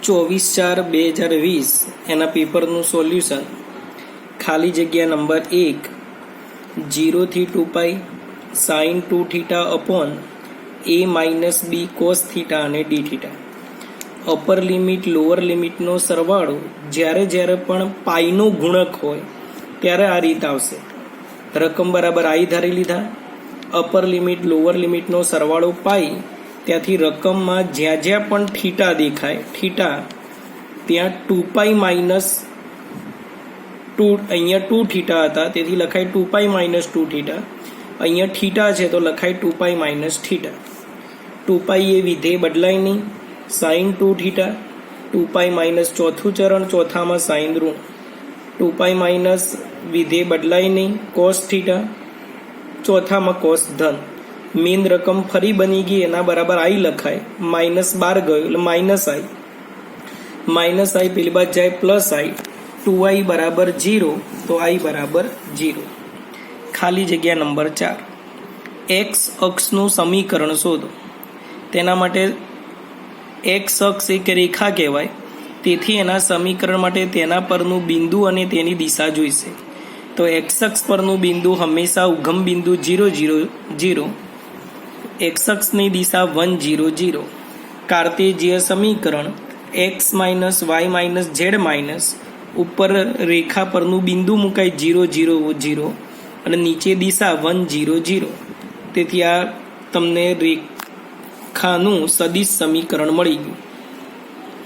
24/4/2020 એના પેપરનું સોલ્યુશન. ખાલી જગ્યા નંબર 1, 0 થી 2π sin 2θ upon a minus b cos θ અને d θ. અપર લિમિટ લોઅર લિમિટનો સરવાળો જ્યારે પણ પાઈનો ગુણક હોય ત્યારે આ રીત આવશે. રકમ બરાબર i ધારી લીધા. અપર લિમિટ લોઅર લિમિટનો સરવાળો પાઈ, ત્યાંથી રકમમાં જ્યાં પણ થીટા દેખાય થીટા ત્યાં 2π માઇનસ 2, અહીંયા 2θ હતા તેથી લખાય 2π માઇનસ 2θ. અહીંયા થીટા છે તો લખાય 2π માઇનસ θ. 2π એ વિધેય બદલાય નહીં. સાઇન 2θ, 2π માઇનસ ચોથું ચરણ, ચોથામાં સાઇન ઋણ. 2π માઇનસ વિધેય બદલાય નહીં. કોસ θ, ચોથામાં કોસ ધન. મેન રકમ ફરી બની ગઈ, એના બરાબર i લખાય. -12 ગયો એટલે -i પેલી બાદ જાય +i. 2i બરાબર 0 તો i બરાબર 0. ખાલી જગ્યા નંબર 4, x અક્ષનું સમીકરણ શોધો. તેના માટે x અક્ષ એક રેખા કહેવાય, તેથી એના સમીકરણ માટે તેના પરનું બિંદુ અને તેની દિશા જોઈશે. તો x અક્ષ પરનું બિંદુ હંમેશા ઉગમ બિંદુ 0 0 0, x અક્ષની દિશા 1 0 0. કાર્તેજીય સમીકરણ x minus y minus z minus ઉપર રેખા પરનું બિંદુ મુકાય 0 0 0 અને નીચે દિશા 1 0 0. તેથી આ તમને રેખાનું સદિશ સમીકરણ મળી ગયું.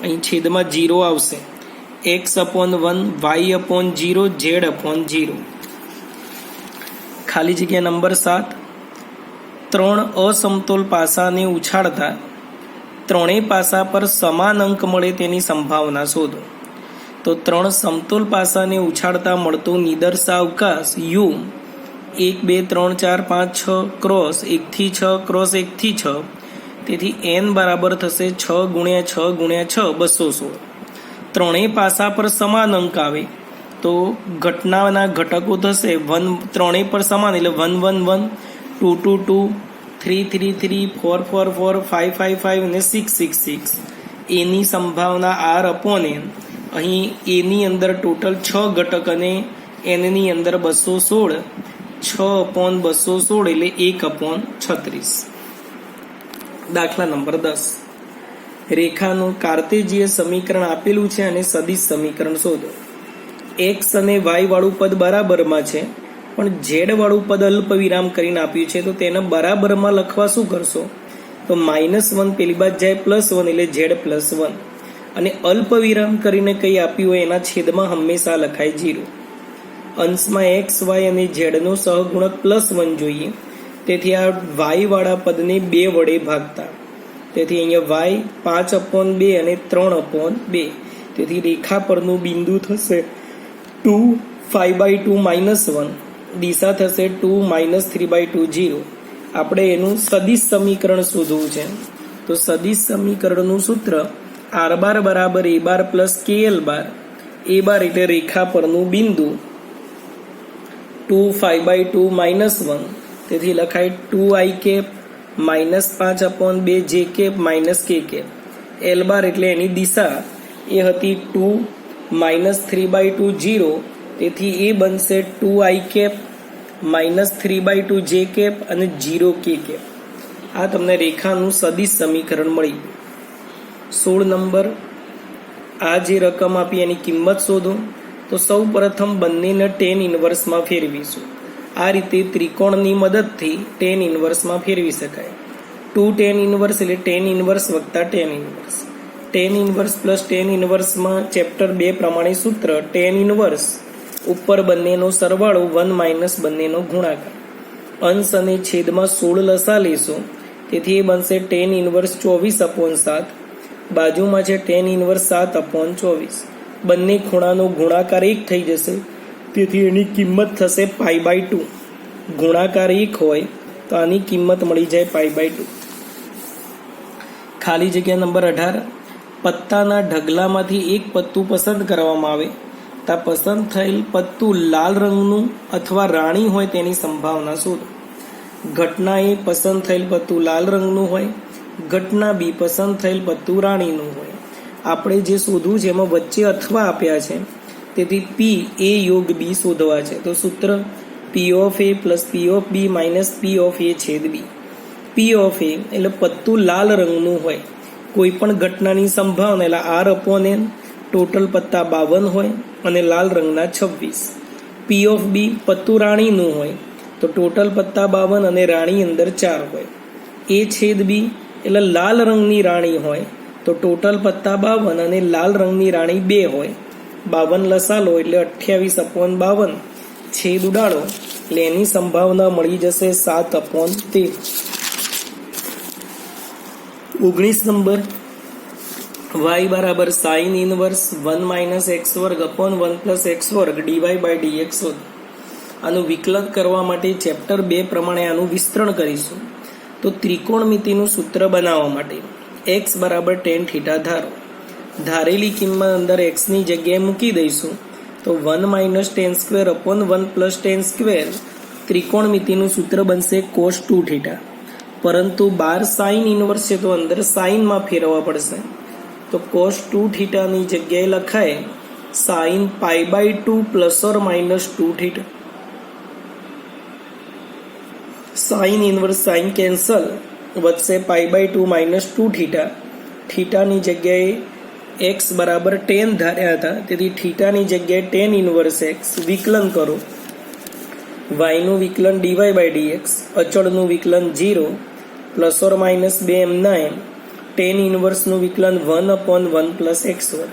અહીં છેદમાં 0 આવશે. x/1 y/0 z/0. ખાલી જગ્યા નંબર 7, 3 અસમતોલ પાસાને ઉછાળતા ત્રણેય પાસા પર સમાન અંક મળે તેની સંભાવના શોધો. તો 3 સમતોલ પાસાને ઉછાળતા મળતો નિદર્શાવકાશ u 1 2 3 4 5 6 ક્રોસ 1 થી 6 ક્રોસ 1 થી 6. તેથી n બરાબર થશે 6 × 6 × 6 216. ત્રણેય પાસા પર સમાન અંક આવે તો ઘટનાના ઘટકો થશે 1, ત્રણેય પર સમાન એટલે 1 1 1, 2 2 2, 3 3 3, 4 4 4, 5 5 5 અને 6 6 6. એની સંભાવના r/n. અહીં એની અંદર ટોટલ 6 ઘટક અને એનની અંદર 216. 6/216 એટલે 1/36. દાખલા નંબર 10, રેખાનું કાર્તેજીય સમીકરણ આપેલું છે અને સદિશ સમીકરણ શોધો. x અને y વાળું પદ બરાબરમાં છે, પણ z વાળું પદ અલ્પ વિરામ કરીને આપ્યું છે, તો તેને બરાબરમાં લખવા શું કરશો? તો -1 પેલી બાદ જાય +1 એટલે z+1. અને અલ્પ વિરામ કરીને કંઈ આપ્યું હોય એના છેદમાં હંમેશા લખાય 0. અંશમાં x y અને z નો સહગુણક +1 જોઈએ, તેથી આ y વાળા પદને 2 વડે ભાગતા. તેથી અહીંયા y 5/2 અને 3/2. તેથી રેખા પરનું બિંદુ થશે 2 5/2 -1. દિશા થશે 2 -3/2 0. આપણે એનું સદિશ સમીકરણ શોધવું છે. તો સદિશ સમીકરણનું સૂત્ર r બાર બરાબર a bar plus kl bar. a bar એટલે રેખા પરનું બિંદુ 2 5/2 -1. તેથી લખાય 2i cap -5/2 j cap k cap. l bar એટલે એની દિશા એ હતી 2 -3/2 0. તેથી એ બનશે 2i કેપ -3/2 j કેપ અને 0 k કેપ. આ તમને રેખાનું સદિશ સમીકરણ મળી. 16 નંબર, આ જે રકમ આપી એની કિંમત શોધો. તો સૌ પ્રથમ બંનેને tan ઇન્વર્સમાં ફેરવીશું. આ રીતે ત્રિકોણની મદદથી tan ઇન્વર્સમાં ફેરવી શકાય. 2 tan ઇન્વર્સ એટલે tan ઇન્વર્સ વત્તા tan inverse. tan inverse plus tan ઇન્વર્સમાં ચેપ્ટર 2 પ્રમાણે સૂત્ર tan ઇન્વર્સ ઉપર બંનેનો સરવાળો 1 માઇનસ બંનેનો ગુણાકાર. અંશ અને છેદમાં 16 લસા લેશો, તેથી એ બનશે tan ઇન્વર્સ 24/7. બાજુમાં છે tan ઇન્વર્સ 7/24. બંને ખૂણાનો ગુણાકાર 1 થઈ જશે, તેથી એની કિંમત થશે π/2. ગુણાકાર 1 હોય તો આની કિંમત મળી જાય π/2. ખાલી જગ્યા નંબર 18, પત્તાના ઢગલામાંથી એક પત્તું પસંદ કરવામાં આવે તો પસંદ થયેલ પત્તું લાલ રંગનું અથવા રાણી હોય તેની સંભાવના શોધો. ઘટના એ પસંદ થયેલ પત્તું લાલ રંગનું હોય, ઘટના બી પસંદ થયેલ પત્તું રાણીનું હોય. આપણે જે શોધવું છે એમાં વચ્ચે અથવા આપ્યા છે, તેથી પી એ યોગ બી શોધવા છે. તો સૂત્ર P of A plus P of B minus P of A છેદ બી. પી ઓફ એ એટલે પત્તું લાલ રંગનું હોય, કોઈ પણ ઘટનાની સંભાવના એટલે આર અપોન એન, ટોટલ પત્તા 52 હોય અને લાલ રંગના 26. પી ઓફ બી પત્તું રાણીનું હોય, તો ટોટલ પત્તા 52 અને રાણી અંદર 4 હોય. એ છેદ બી એટલે લાલ રંગની રાણી હોય, તો ટોટલ પત્તા 52 અને લાલ રંગની રાણી 2 હોય. 52 લસાલો એટલે 28/52, છેદ ઉડાડો એટલે એની સંભાવના મળી જશે 7/13. 19 નંબર y બરાબર sin ઇનવર્સ 1 માઇનસ એક્સ વર્ગ અપોન 1 પ્લસ એક્સ વર્ગ ડીવાય બાય ડીએક્સ શોધો. આનું વિકલન કરવા માટે ચેપ્ટર 2 પ્રમાણે આનું વિસ્તરણ કરીશું. તો ત્રિકોણમિતિનું સૂત્ર બનાવવા માટે x બરાબર tan થીટા ધારો. ધારેલી કિંમત અંદર x ની જગ્યાએ મૂકી દઈશું, તો 1 minus tan square upon 1 plus tan square. ત્રિકોણમિતિનું સૂત્ર બનશે cos 2 થીટા. પરંતુ 12 સાઇન ઇનવર્સ છે તો અંદર સાઇનમાં ફેરવવા પડશે, તો cos 2 થીટાની જગ્યાએ લખાય sin π/2 plus or minus 2 theta. Sine inverse sine cancel, વધશે π/2 માઇનસ 2 થીટા. થીટાની જગ્યાએ x બરાબર tan ધાર્યા હતા, તેથી થીટાની જગ્યાએ tan ઇનવર્સ x. વિકલન કરો, y નું વિકલન dy બાય dx, અચળનું વિકલન 0 પ્લસ ઓર માઇનસ 2 એમના એમ. tan ઇનવર્સનું વિકલન 1/1 પ્લસ એક્સ વર્ગ,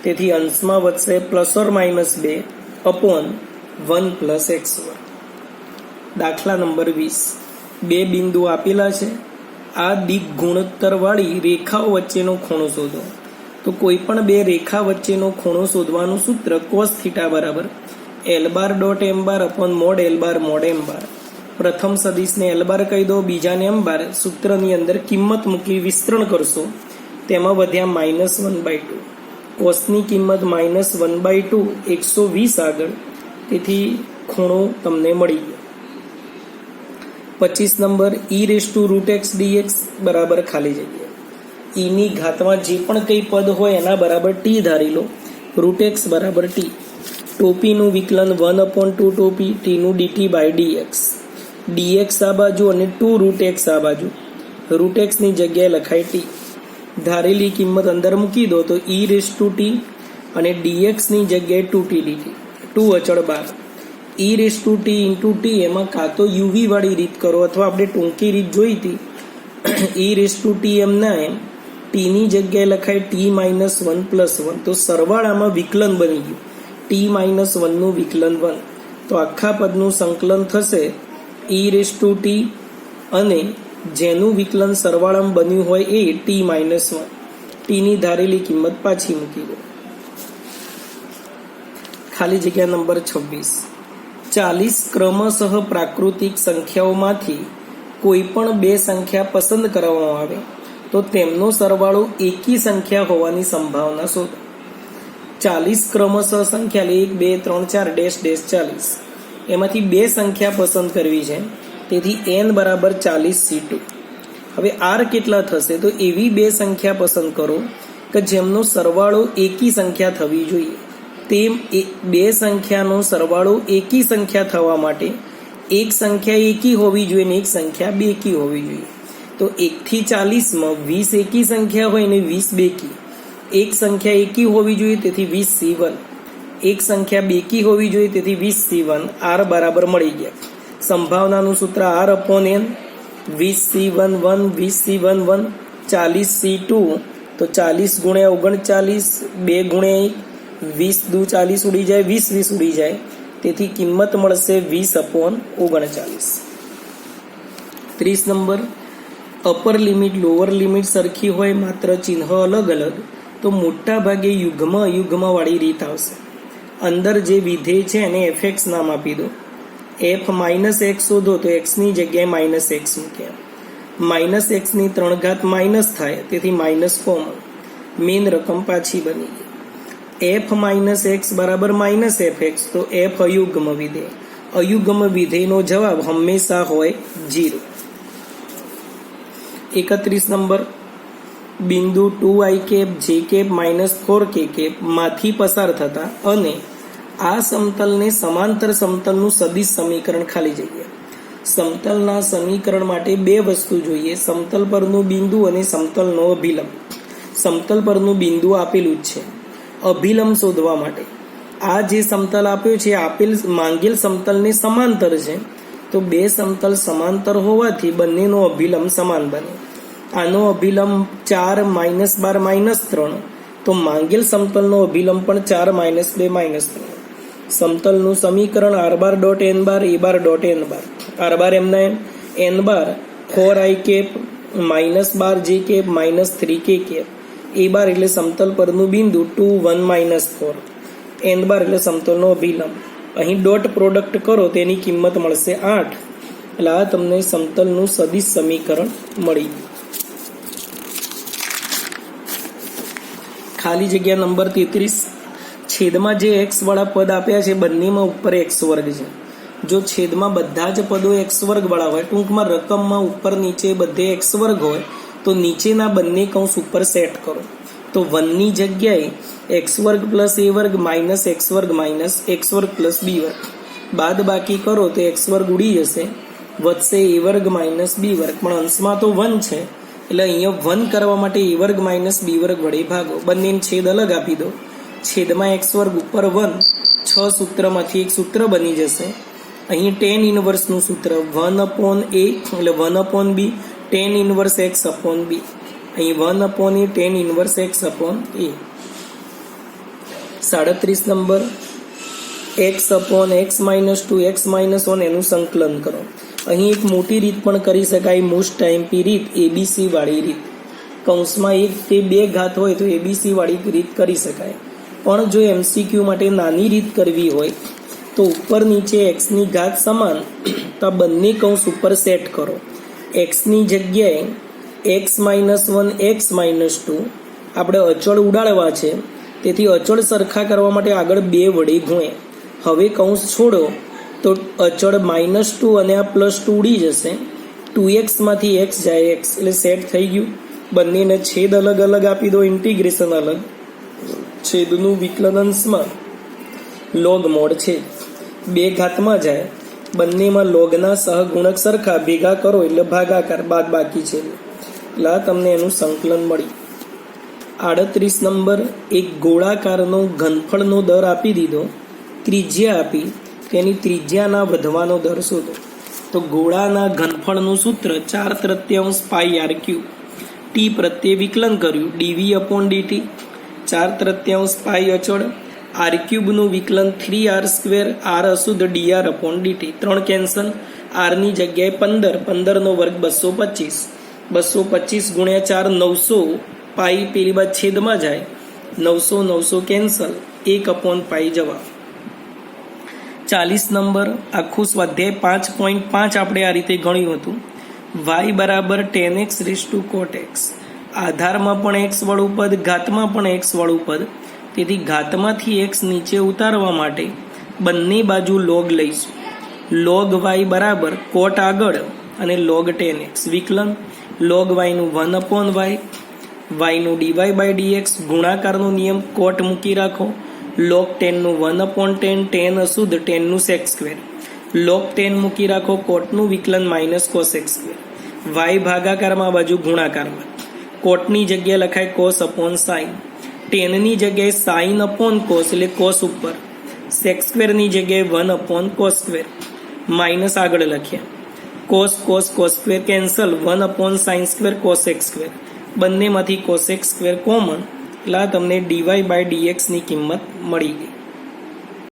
તેથી અંશમાં વધશે plus or minus 2 upon 1 plus x વર્ગ. દાખલા નંબર 20. બે બિંદુ આપેલા છે, આ દિક ગુણોત્તર વાળી રેખાઓ વચ્ચેનો ખૂણો શોધો. તો કોઈ પણ બે રેખા વચ્ચેનો ખૂણો શોધવાનું સૂત્ર cos થીટા બરાબર l બાર ડોટ m બાર અપોન મોડ l બાર મોડ m બાર. પ્રથમ સદિશને l બાર કહી દો, બીજાને m બાર. સૂત્રની અંદર કિંમત મૂકી વિસ્તરણ કરશો, તેમાં વધ્યા -1/2. કોસની કિંમત -1/2 120 આગળ, તેથી ખૂણો તમને મળી ગયો. 25 નંબર e√x dx બરાબર ખાલી જગ્યા. e ની ઘાતમાં જે પણ કંઈ પદ હોય એના બરાબર t ધારી લો. √x બરાબર t. ટોપીનું વિકલન 1/2 ટોપી, t નું dt બાય dx. dx આ બાજુ અને 2√x આ બાજુ. √x ની જગ્યાએ લખાય t. ધારેલી કિંમત અંદર મૂકી દો, તો e⁻t અને dx ની જગ્યાએ 2t dt. 2 અચળ 12. e⁻t ઇન્ટુ t એમાં કાં તો યુવી વાળી રીત કરો અથવા આપણે ટૂંકી રીત જોઈ હતી e⁻t એમના એમ. t ની જગ્યાએ લખાય t-1 પ્લસ 1, તો સરવાળામાં વિકલન બની ગયું. t-1 નું વિકલન 1, તો આખા પદનું સંકલન થશે e⁻t અને જેનું વિકલન સરવાળામાં બન્યું હોય એ t-1. t ની ધારેલી કિંમત પાછી મૂકી દો. ખાલી જગ્યા નંબર 26. 40 ક્રમશઃ પ્રાકૃતિક સંખ્યાઓમાંથી કોઈ પણ બે સંખ્યા પસંદ કરવામાં આવે તો તેમનો સરવાળો એકી સંખ્યા હોવાની સંભાવના શોધો. 40 ક્રમશઃ સંખ્યા 1 2 3 4 ડેશ ડેશ 40, એમાંથી બે સંખ્યા પસંદ કરવી છે, તેથી n બરાબર 40c2. હવે r કેટલા થશે? તો એવી બે સંખ્યા પસંદ કરો કે જેમનો સરવાળો એકી સંખ્યા થવી જોઈએ. તેમ બે સંખ્યાનો સરવાળો એકી સંખ્યા થવા માટે એક સંખ્યા એકી હોવી જોઈએ અને એક સંખ્યા બેકી હોવી જોઈએ. તો 1 થી 40માં 20 એકી સંખ્યા હોય ને 20 બેકી. એક સંખ્યા એકી હોવી જોઈએ, તેથી 20c1. એક સંખ્યા બેકી હોવી જોઈએ, તેથી 20c1. r બરાબર મળી ગયા. સંભાવનાનું સૂત્ર r/n. 20c1 1, 20c1 1, 40c2. તો 40 ગુણ્યા 39, 2 ગુણ્યા 20 દુ 40 ઉડી જાય, 20 20 ઉડી જાય, તેથી કિંમત મળશે 20/39. 30 number. Upper limit lower limit સરખી હોય, માત્ર ચિહ્ન અલગ અલગ, તો મોટા ભાગે યુગ્મ અયુગ્મ વાળી રીત આવશે. અંદર જે વિધેય છે એને fx નામ આપી દો. f -x શોધો, તો x ની જગ્યાએ -x મૂક્યા. -x ની 3 ઘાત માઇનસ થાય, તેથી માઇનસ કોમન. મેન રકમ પાછી બની ગઈ. f -x બરાબર -fx, તો f અયુગ્મ વિધેય. અયુગ્મ વિધેયનો જવાબ હંમેશા હોય 0. 31 નંબર. બિંદુ 2i કેપ જે કેપ માઇનસ 4k કેપ માંથી પસાર થતા અને આ સમતલને સમાંતર સમતલનું સદિશ સમીકરણ ખાલી જગ્યા. સમતલના સમીકરણ માટે બે વસ્તુ જોઈએ, સમતલ પરનું બિંદુ અને સમતલનો અભિલંબ. સમતલ પરનું બિંદુ આપેલું જ છે. અભિલંબ શોધવા માટે આ જે સમતલ આપ્યું છે આપેલ માંગેલ સમતલને સમાંતર છે, તો બે સમતલ સમાંતર હોવાથી બંનેનો અભિલંબ સમાન બને. આનો અભિલંબ 4 -12 -3, તો માંગેલ સમતલનો અભિલંબ પણ 4 -2 -3. સમતલનું સમીકરણ r bar dot n bar a bar dot n bar. r bar એમના એમ, n bar 4i cap -12j cap -3k cap, a bar એટલે સમતલ પરનું બિંદુ 2 1 -4, n બાર એટલે સમતલનો અભિલંબ. અહીં ડોટ પ્રોડક્ટ કરો તેની કિંમત મળશે 8. એટલે આ તમને સમતલનું સદિશ સમીકરણ મળી. ખાલી જગ્યા નંબર 33. છેદમાં જે x વાળા પદ આપ્યા છે બંનેમાં ઉપર x વર્ગ છે. જો છેદમાં બધા જ પદો x વર્ગ વાળા હોય, ટૂંકમાં રકમમાં ઉપર નીચે બધે x વર્ગ હોય, તો નીચેના બંને કૌંસ ઉપર સેટ કરો. તો 1 ની જગ્યાએ x વર્ગ પ્લસ a વર્ગ માઇનસ x વર્ગ માઇનસ x વર્ગ પ્લસ b વર્ગ, બાદ બાકી કરો તો x વર્ગ ઉડી જશે, વધશે a વર્ગ માઇનસ b વર્ગ, પણ અંશમાં તો 1 છે એટલે અહીંયા 1 કરવા માટે a વર્ગ માઇનસ b વર્ગ વડે ભાગો. બંનેને છેદ અલગ આપી દો. છેદમાં x વર્ગ ઉપર 1, 6 સૂત્રમાંથી એક સૂત્ર બની જશે. અહીં tan ઇનવર્સનું સૂત્ર 1/a એટલે 1/b, tan inverse x upon b. અહીં 1/a tan inverse x upon a. 37 number, x upon x - 2 x - 1 એનું સંકલન કરો. અહીં એક મોટી રીત પણ કરી શકાય, મોસ્ટ ટાઈમ્પી રીત, abc વાળી રીત. કૌંસમાં 1 કે 2 ઘાત હોય તો abc વાળી રીત કરી શકાય. પણ જો MCQ માટે નાની રીત કરવી હોય તો ઉપર નીચે x ની ઘાત સમાન, તો આ બંને કૌંસ ઉપર સેટ કરો. x ની જગ્યાએ x - 1 x - 2 આપણે અચળ ઉડાડવા છે, તેથી અચળ સરખા કરવા માટે આગળ 2 વડે ગુણે. હવે કૌંસ છોડો તો અચળ -2 અને આ +2 ઉડી જશે. 2x માંથી x જાય x એટલે સેટ થઈ ગયું. બંનેને છેદ અલગ અલગ આપી દો, ઇન્ટિગ્રેશન અલગ. છેદનું વિકલન અંશમાં લોગ મોડ છે, 2 ઘાતમાં જાય, બંનેમાં લોગના સહગુણક સરખા, ભેગા કરો એટલે ભાગાકાર, બાદ બાકી છે એટલે આ તમને એનું સંકલન મળી. 38 નંબર, એક ગોળાકારનો ઘનફળનો દર આપી દીધો, ત્રિજ્યા આપી, તેની ત્રિજ્યાના વધવાનો દર શોધો. તો ગોળાના ઘનફળનું સૂત્ર 4/3 πr3, t પ્રત્યે વિકલન કર્યું, dv/dt, 4/3 પાઈ અચળ, r³ નું વિકલન 3r², r અશુદ્ધ dr/dt, 3 કેન્સલ, r ની જગ્યાએ 15, 15 નો વર્ગ 225, 225 ગુણ્યા 4 900, પાઈ પેલી બાદ છેદમાં જાય, 900 900 કેન્સલ, 1/પાઈ જવાબ. 40 નંબર, આખું સ્વાધ્યાય 5.5 આપણે આ રીતે ગણ્યું હતું. y બરાબર tan x raised to cot x. આધારમાં પણ x વાળું પદ, ઘાતમાં પણ x વાળું પદ, તેથી ઘાતમાંથી x નીચે ઉતારવા માટે બંને બાજુ લોગ લઈશું. લોગ y બરાબર કોટ આગળ અને લોગ tan x, વિકલન લોગ y નું 1/y, y નું dy/dx, ગુણાકારનો નિયમ, કોટ મૂકી રાખો, લોગ tan નું 1/tan, tan અશુદ્ધ, tan નું sec², લોગ tan મૂકી રાખો, કોટનું વિકલન -cos x², y ભાગાકારમાં બાજુ ગુણાકારમાં, કોટની જગ્યાએ લખાય cos/sin, ટેનની જગ્યાએ sin/cos એટલે cos ઉપર, sec² ની જગ્યાએ 1/cos², માઇનસ આગળ લખ્યા, cos² cancel, 1/sin² cos x², બંનેમાંથી cos x² કોમન, એટલે તમને dy/dx ની કિંમત મળી ગઈ.